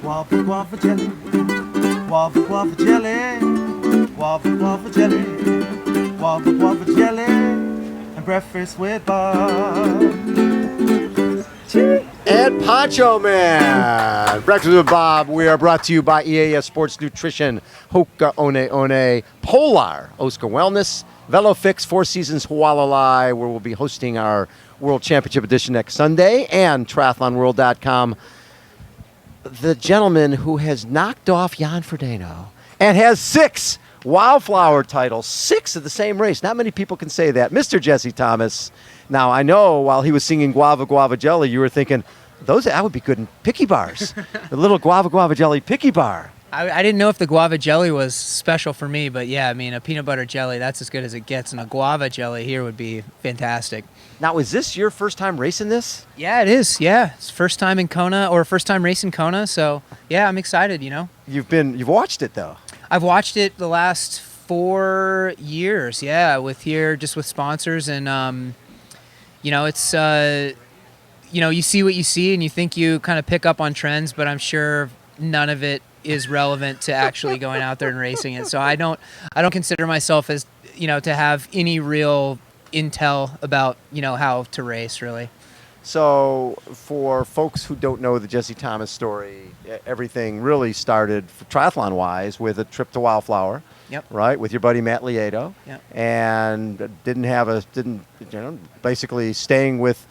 Waffle, waffle jelly. Waffle, waffle jelly. Waffle, waffle jelly. Waffle, waffle jelly. And breakfast with Bob. And Poncho Man. Breakfast with Bob. We are brought to you by EAS Sports Nutrition, Hoka One One, Polar, Oscar Wellness, VeloFix, Four Seasons Hualalai, where we'll be hosting our World Championship Edition next Sunday, and TriathlonWorld.com. The gentleman who has knocked off Jan Frodeno and has 6 Wildflower titles, 6 of the same race. Not many people can say that. Mr. Jesse Thomas. Now, I know while he was singing Guava Guava Jelly, you were thinking, that would be good in picky bars. The little Guava Guava Jelly picky bar. I didn't know if the guava jelly was special for me, but yeah, I mean, a peanut butter jelly, that's as good as it gets, and a guava jelly here would be fantastic. Now, is this your first time racing this? Yeah, it is, yeah. It's first time in Kona, or first time racing Kona, so yeah, I'm excited, you know. You've watched it, though. I've watched it the last 4 years, yeah, just with sponsors, and, you know, it's, you know, you see what you see, and you think you kind of pick up on trends, but I'm sure none of it is relevant to actually going out there and racing it. So I don't consider myself as, you know, to have any real intel about, you know, how to race really. So for folks who don't know the Jesse Thomas story, everything really started triathlon-wise with a trip to Wildflower. Yep. Right, with your buddy Matt Lieto. Yep. And basically staying with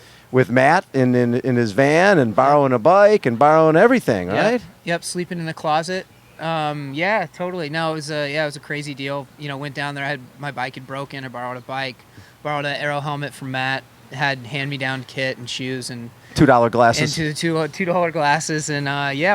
Matt in his van and borrowing a bike and borrowing everything, right? Yep, sleeping in the closet. Yeah, totally. No, it was a crazy deal. You know, went down there, my bike had broken, I borrowed a bike, borrowed an aero helmet from Matt, had hand-me-down kit and shoes and $2 glasses. Into the $2 glasses, and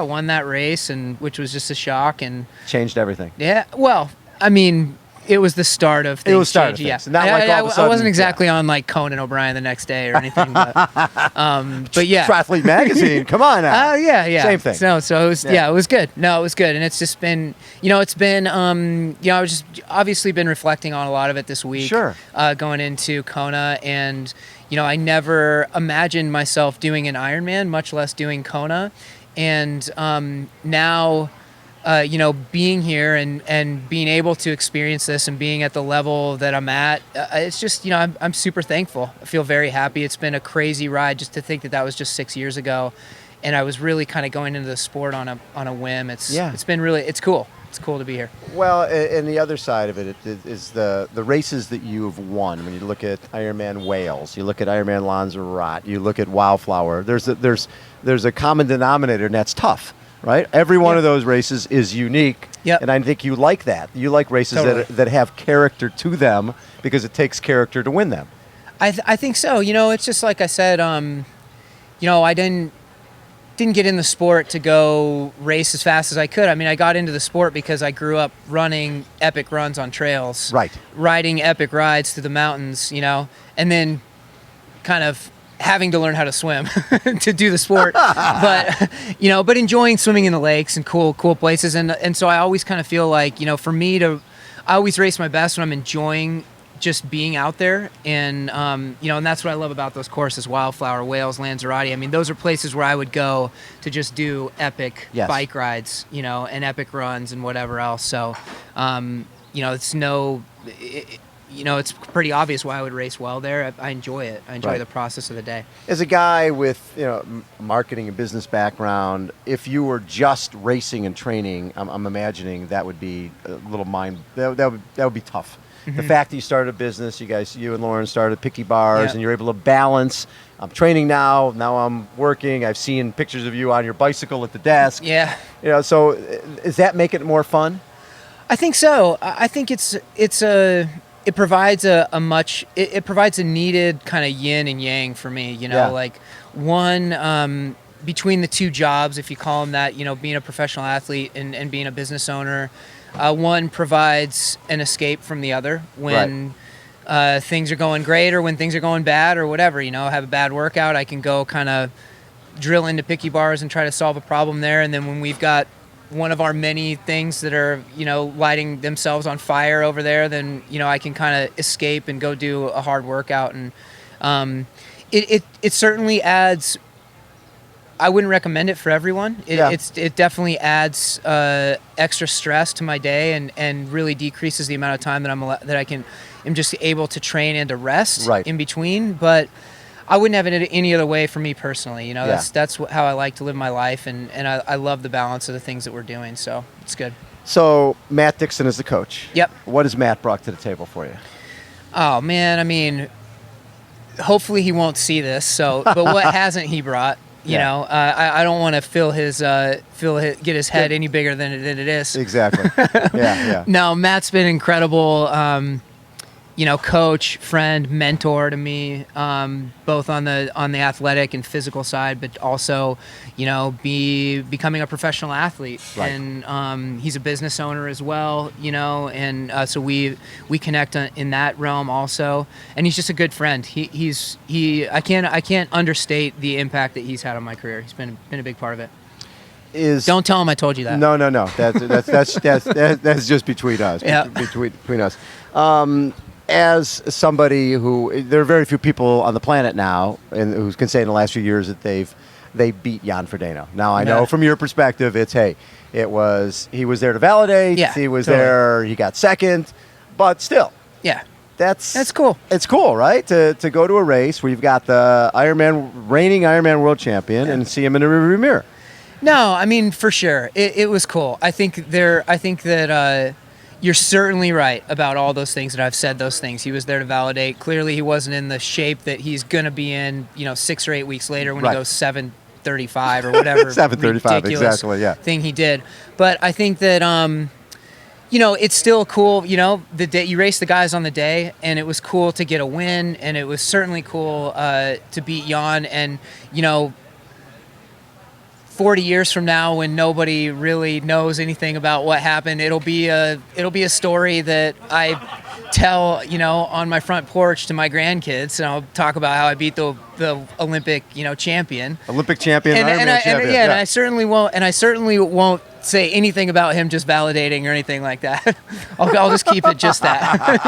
won that race, and which was just a shock and changed everything. Yeah, well, I mean, it was the start of things. It was the start changing. of things. Yeah, Not like all of a I sudden, wasn't exactly on like Conan O'Brien the next day or anything, but yeah. Triathlete Magazine, come on now. Yeah. Same thing. No, so it was, it was good. No, it was good, and it's just been, you know, I was just obviously been reflecting on a lot of it this week. Sure. Going into Kona, and you know, I never imagined myself doing an Ironman, much less doing Kona, and now. You know, being here and being able to experience this and being at the level that I'm at, it's just, you know, I'm super thankful. I feel very happy. It's been a crazy ride just to think that was just 6 years ago, and I was really kind of going into the sport on a whim. It's been really, it's cool. It's cool to be here. Well, and the other side of it is the races that you've won. When you look at Ironman Wales, you look at Ironman Lanzarote, you look at Wildflower. There's a common denominator, and that's tough. Right? Every one of those races is unique, and I think you like that. You like races that have character to them because it takes character to win them. I think so. You know, it's just like I said, you know, I didn't get in the sport to go race as fast as I could. I mean, I got into the sport because I grew up running epic runs on trails. Right. Riding epic rides through the mountains, you know, and then kind of having to learn how to swim to do the sport, but you know, but enjoying swimming in the lakes and cool places, and so I always kind of feel like, you know, for me I always race my best when I'm enjoying just being out there, and you know, and that's what I love about those courses: Wildflower, Wales, Lanzarote. I mean, those are places where I would go to just do epic bike rides, you know, and epic runs and whatever else. So, you know, you know, it's pretty obvious why I would race well there. I enjoy it. I enjoy the process of the day. As a guy with, you know, marketing and business background, if you were just racing and training, I'm imagining that would be a little that would be tough. Mm-hmm. The fact that you started a business, you and Lauren started Picky Bars, and you're able to balance. I'm training now I'm working. I've seen pictures of you on your bicycle at the desk. Yeah. You know, so does that make it more fun? I think so. I think it provides it provides a needed kind of yin and yang for me, you know, like one, between the two jobs, if you call them that, you know, being a professional athlete and being a business owner, one provides an escape from the other when things are going great or when things are going bad or whatever, you know, have a bad workout, I can go kind of drill into Picky Bars and try to solve a problem there. And then when we've got one of our many things that are, you know, lighting themselves on fire over there, then, you know, I can kind of escape and go do a hard workout. And it certainly adds, I wouldn't recommend it for everyone. It definitely adds extra stress to my day and really decreases the amount of time that I'm just able to train and to rest in between. But I wouldn't have it any other way for me personally. You know, that's how I like to live my life, and I love the balance of the things that we're doing. So it's good. So Matt Dixon is the coach. Yep. What has Matt brought to the table for you? Oh man, I mean, hopefully he won't see this. So, but what hasn't he brought? You know, I don't want to get his head any bigger than it is. Exactly. Yeah. No, Matt's been incredible. You know, coach, friend, mentor to me, both on the athletic and physical side, but also, you know, becoming a professional athlete. Right. And he's a business owner as well, you know, and so we connect in that realm also. And he's just a good friend. I can't understate the impact that he's had on my career. He's been a big part of it. Don't tell him I told you that. No. That's just between us. Yeah. Between us. As somebody there are very few people on the planet now, and who can say in the last few years that they beat Jan Frodeno. Now I know from your perspective, he was there to validate. Yeah, he was totally. there. He got second, but still. Yeah. That's cool. It's cool, right? To go to a race where you've got the reigning Ironman world champion and see him in the rearview mirror. No, I mean, for sure. It was cool. I think that you're certainly right about all those things that I've said those things. He was there to validate. Clearly he wasn't in the shape that he's going to be in, 6 or 8 weeks later when he goes 7:35 or whatever 7:35, ridiculous exactly, thing he did. But I think that it's still cool, the day you race the guys on the day, and it was cool to get a win, and it was certainly cool to beat Jan, and 40 years from now, when nobody really knows anything about what happened, it'll be a story that I tell, on my front porch to my grandkids, and I'll talk about how I beat the Olympic, champion. Olympic champion, and Ironman champion. And I certainly won't say anything about him just validating or anything like that. I'll just keep it just that.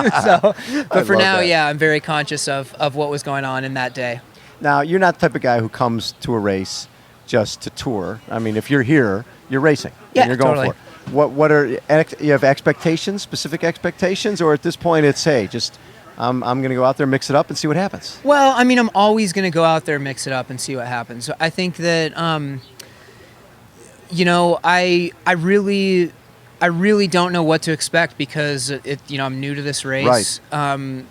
But for now, I'm very conscious of what was going on in that day. Now, you're not the type of guy who comes to a race just to tour. I mean, if you're here, you're racing. Yeah, and you're going totally. for it. What are you have expectations, specific expectations, or at this point it's I'm going to go out there, mix it up, and see what happens? Well, I mean, I'm always going to go out there, mix it up, and see what happens. So I think that I really don't know what to expect because I'm new to this race. Right.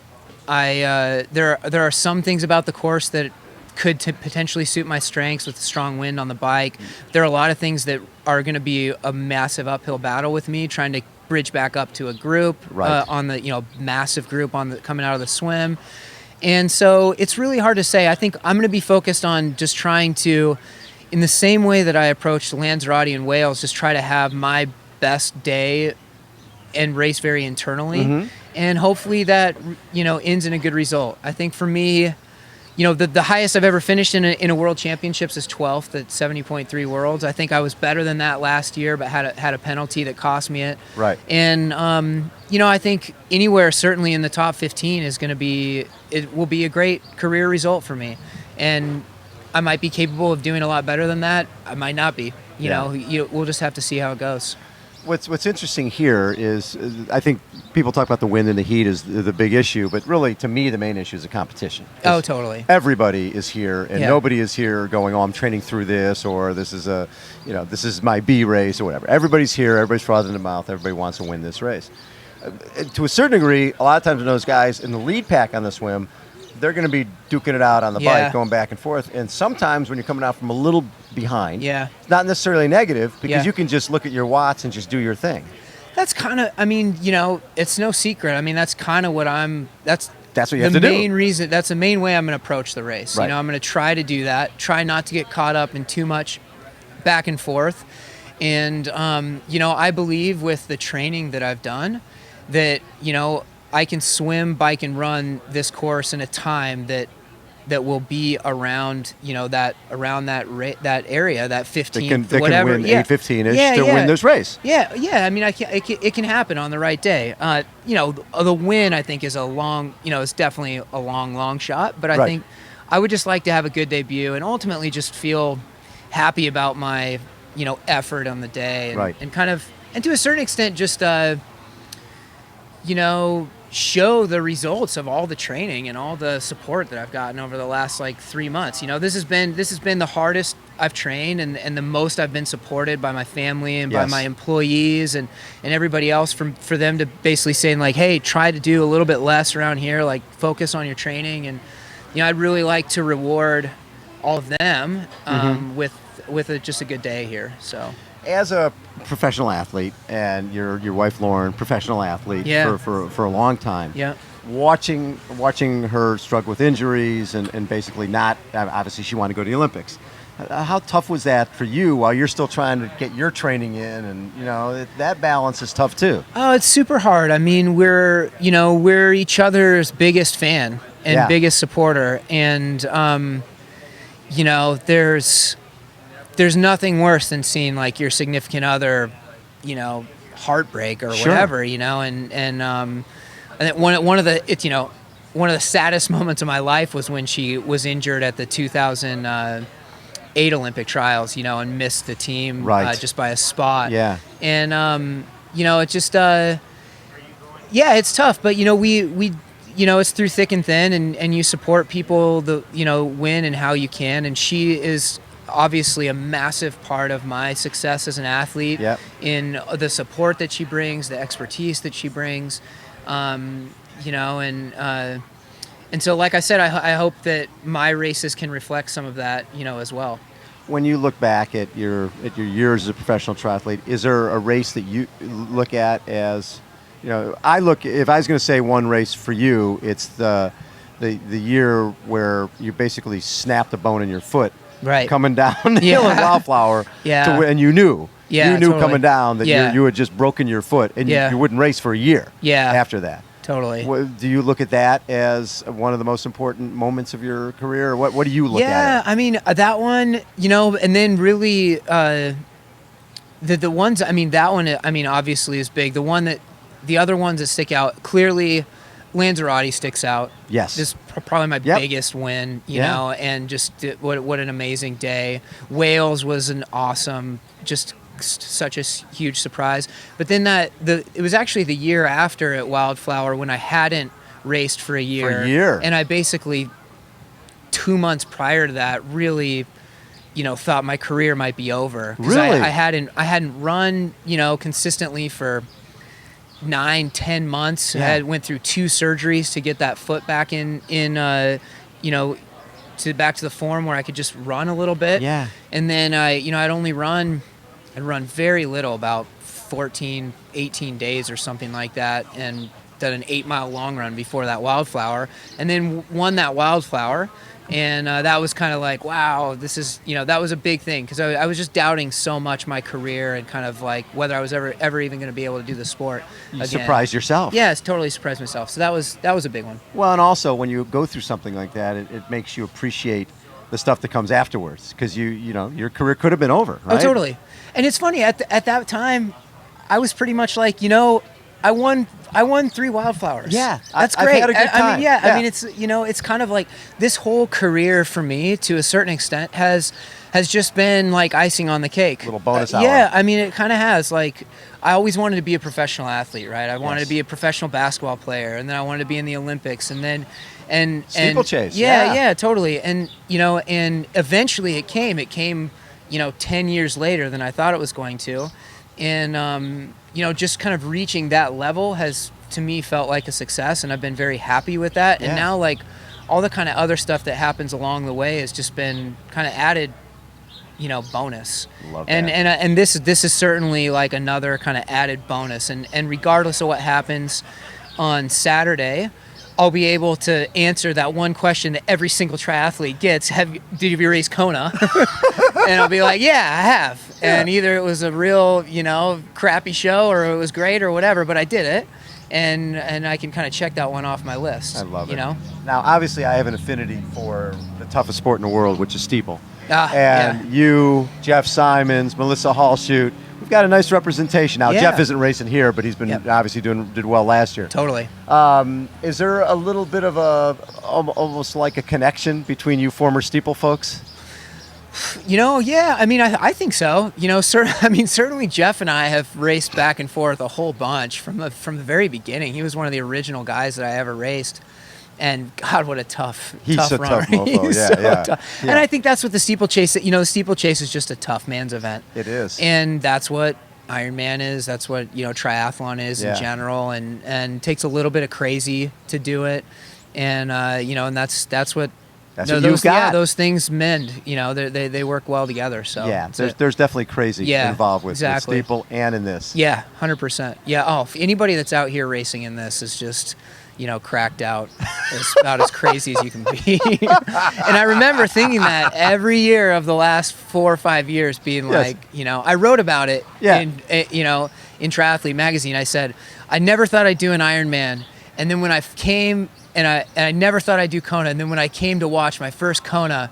There are some things about the course that could potentially suit my strengths with strong wind on the bike. There are a lot of things that are going to be a massive uphill battle with me trying to bridge back up to a group on the massive group coming out of the swim. And so it's really hard to say. I think I'm going to be focused on just trying to, in the same way that I approached Lanzarote and Wales, just try to have my best day and race very internally. And hopefully that ends in a good result. I think for me, the highest I've ever finished in a world championships is 12th at 70.3 worlds. I think I was better than that last year, but had a penalty that cost me it. Right. And I think anywhere certainly in the top 15 will be a great career result for me. And I might be capable of doing a lot better than that. I might not be. We'll just have to see how it goes. What's interesting here is I think people talk about the wind and the heat is the big issue, but really to me the main issue is the competition. Oh, totally. Everybody is here, and nobody is here going, "Oh, I'm training through this," or "This is this is my B race," or whatever. Everybody's here. Everybody's frothing in the mouth. Everybody wants to win this race. To a certain degree, a lot of times when those guys in the lead pack on the swim, they're going to be duking it out on the bike, going back and forth. And sometimes when you're coming out from a little behind, it's not necessarily negative because you can just look at your watts and just do your thing. That's kind of, it's no secret. I mean, that's kind of what that's what you have to do. The main reason, that's the main way I'm going to approach the race. Right. I'm going to try to do that, try not to get caught up in too much back and forth. And, I believe with the training that I've done that, I can swim, bike, and run this course in a time that will be around, that area, that 15th, that whatever. Can win 8:15-ish to win this race. Yeah. I mean, it can happen on the right day. The win I think is it's definitely a long shot. But I think I would just like to have a good debut and ultimately just feel happy about my, effort on the day, and, Right. and kind of, and to a certain extent, just, show the results of all the training and all the support that I've gotten over the last like 3 months. This has been the hardest I've trained, and the most I've been supported by my family and by Yes. my employees and everybody else, for them to basically saying like, hey, try to do a little bit less around here, like focus on your training. And I'd really like to reward all of them with just a good day here. So As a professional athlete, and your wife Lauren, professional athlete Yeah. for a long time. yeah. Watching her struggle with injuries and basically not, obviously she wanted to go to the Olympics. How tough was that for you while you're still trying to get your training in? And that balance is tough too. Oh, it's super hard. I mean, we're each other's biggest fan and Yeah. biggest supporter, and there's nothing worse than seeing like your significant other, heartbreak or Sure. whatever, and then one of the saddest moments of my life was when she was injured at the 2008 Olympic trials, and missed the team Right. just by a spot. Yeah. And it just it's tough, but we it's through thick and thin, and you support people when and how you can, and she is obviously a massive part of my success as an athlete. Yep. In the support that she brings, the expertise that she brings, and so like I said, I hope that my races can reflect some of that as well. When you look back at your years as a professional triathlete, is there a race that you look at as, if I was going to say one race for you, it's the year where you basically snapped a bone in your foot, Right. coming down the hill in Wildflower, Yeah. and you knew, Totally. coming down that Yeah. you had just broken your foot, and Yeah. you wouldn't race for a year. Yeah. After that. Totally. Do you look at that as one of the most important moments of your career? Or what do you look at? Yeah, I mean that one, and then really the ones. I mean that one. I mean obviously is big. The other ones that stick out clearly, Lanzarote sticks out. Yes. This is probably my Yep. biggest win. Yeah. And just what an amazing day. Wales was an awesome, just such a huge surprise. But then it was actually the year after at Wildflower when I hadn't raced for a year. For a year. And I basically 2 months prior to that really, thought my career might be over. 'Cause Really? I hadn't run, consistently for 9-10 months. Yeah. I went through 2 surgeries to get that foot back back to the form where I could just run a little bit. Yeah. And then I'd run very little, about 14, 18 days or something like that, and done an 8-mile long run before that Wildflower, and then won that Wildflower. And that was kind of like, wow, this is, that was a big thing, because I was just doubting so much my career and kind of like whether I was ever even going to be able to do the sport You again. surprised yourself. Yeah, it's totally surprised myself. So that was a big one. Well, and also when you go through something like that, it makes you appreciate the stuff that comes afterwards, because your career could have been over. Right? Oh, totally. And it's funny, at that time, I was pretty much like, I won 3 Wildflowers. Yeah, That's I've great. had a good I time. mean, yeah, Yeah. I mean, it's it's kind of like this whole career for me, to a certain extent, has just been like icing on the cake. Little bonus hour. Yeah, I mean, it kind of has. Like, I always wanted to be a professional athlete, right? I wanted Yes. to be a professional basketball player, and then I wanted to be in the Olympics, and then Steeplechase, Yeah, yeah. totally. And and eventually it came. It came, 10 years later than I thought it was going to, and just kind of reaching that level has, to me, felt like a success, and I've been very happy with that. Yeah. And now, like, all the kind of other stuff that happens along the way has just been kind of added, bonus. Love and that. and this is certainly like another kind of added bonus. And regardless of what happens on Saturday, I'll be able to answer that one question that every single triathlete gets: did you race Kona? And I'll be like, yeah, I have. And either it was a real, crappy show, or it was great, or whatever, but I did it. And I can kind of check that one off my list. I love it. Now, obviously, I have an affinity for the toughest sport in the world, which is steeple. Ah, And you, Jeff Simons, Melissa Hallshoot, we've got a nice representation. Now, Yeah. Jeff isn't racing here, but he's been Yep. obviously did well last year. Totally. Is there a little bit of almost like a connection between you former steeple folks? Yeah. I mean, I think so. Certainly Jeff and I have raced back and forth a whole bunch from the very beginning. He was one of the original guys that I ever raced. And God, what a tough He's a runner. tough mofo. He's Yeah, so yeah. tough. Yeah. And I think that's what the steeplechase, the steeplechase is just a tough man's event. It is. And that's what Ironman is. That's what, triathlon is Yeah. in general. And takes a little bit of crazy to do it. And, and that's what, That's what you've got. those things mend. They work well together. So Yeah, that's it. there's definitely crazy Yeah, involved with exactly. steeple and in this. Yeah, 100%. Yeah. Oh, if anybody that's out here racing in this is just, cracked out. It's about as crazy as you can be. And I remember thinking that every year of the last 4 or 5 years, being Yes. like, I wrote about it Yeah. in Triathlete magazine. I said, I never thought I'd do an Ironman. And then when I came and I never thought I'd do Kona. And then when I came to watch my first Kona,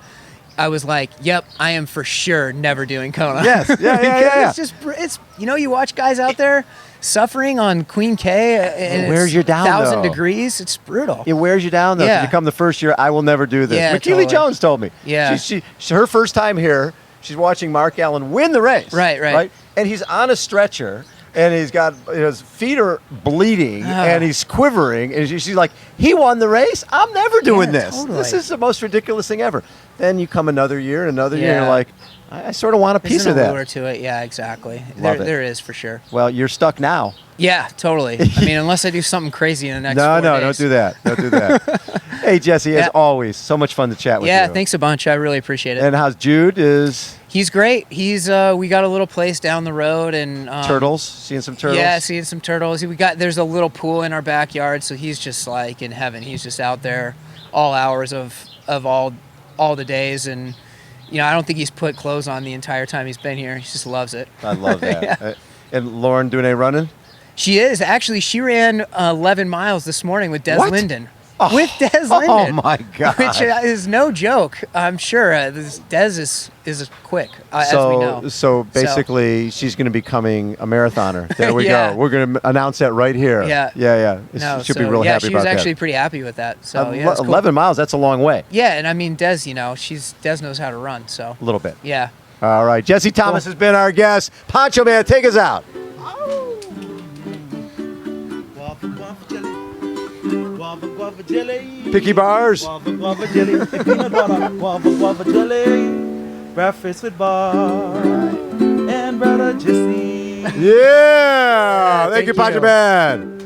I was like, yep, I am for sure never doing Kona. Yes. Yeah. Because it's you watch guys out there suffering on Queen K and It wears you down, 1,000 though. degrees. It's brutal. It wears you down, though. Yeah. You come the first year, I will never do this. Yeah, McKeely totally. Jones told me. Yeah. She her first time here, she's watching Mark Allen win the race. Right. And he's on a stretcher, and he's got his feet are bleeding, and he's quivering, and she's like, he won the race? I'm never doing Yeah, this. totally. This is the most ridiculous thing ever. Then you come another year, and you're Yeah. like, I sort of want a piece There's an of that. allure to it. Yeah, exactly. Love it. There is for sure. Well, you're stuck now. Yeah, totally. I mean, unless I do something crazy in the next 4 No, days. don't do that. Don't do that. Hey, Jesse, as Yeah. always, so much fun to chat with you. Yeah, thanks a bunch. I really appreciate it. And how's Jude? Is He's great. He's we got a little place down the road and turtles? Seeing some turtles? Yeah, seeing some turtles. There's a little pool in our backyard, so he's just like in heaven. He's just out there all hours of all the days, and I don't think he's put clothes on the entire time he's been here. He just loves it. I love that. Yeah. And Lauren doing any running? She is actually. She ran 11 miles this morning with Des What? Linden. Oh. With Des Oh, Linden. my God. Which is no joke. I'm sure Des is quick, as we know. So basically, she's going to be becoming a marathoner. There we Yeah. go. We're going to announce that right here. Yeah. Yeah. No, She'll be real happy she about was that. actually pretty happy with that. So yeah, it's cool. 11 miles, that's a long way. Yeah, and I mean Des, Des knows how to run, so A little bit. yeah. All right. Jesse Thomas has been our guest. Poncho Man, take us out. Guava, guava jelly. Guava, guava jelly. Picky bars. Guava, guava jelly. And peanut butter. Guava, guava jelly. Breakfast with Bob. And brother Jesse. Yeah. Thank you, thank Poncho you. Man.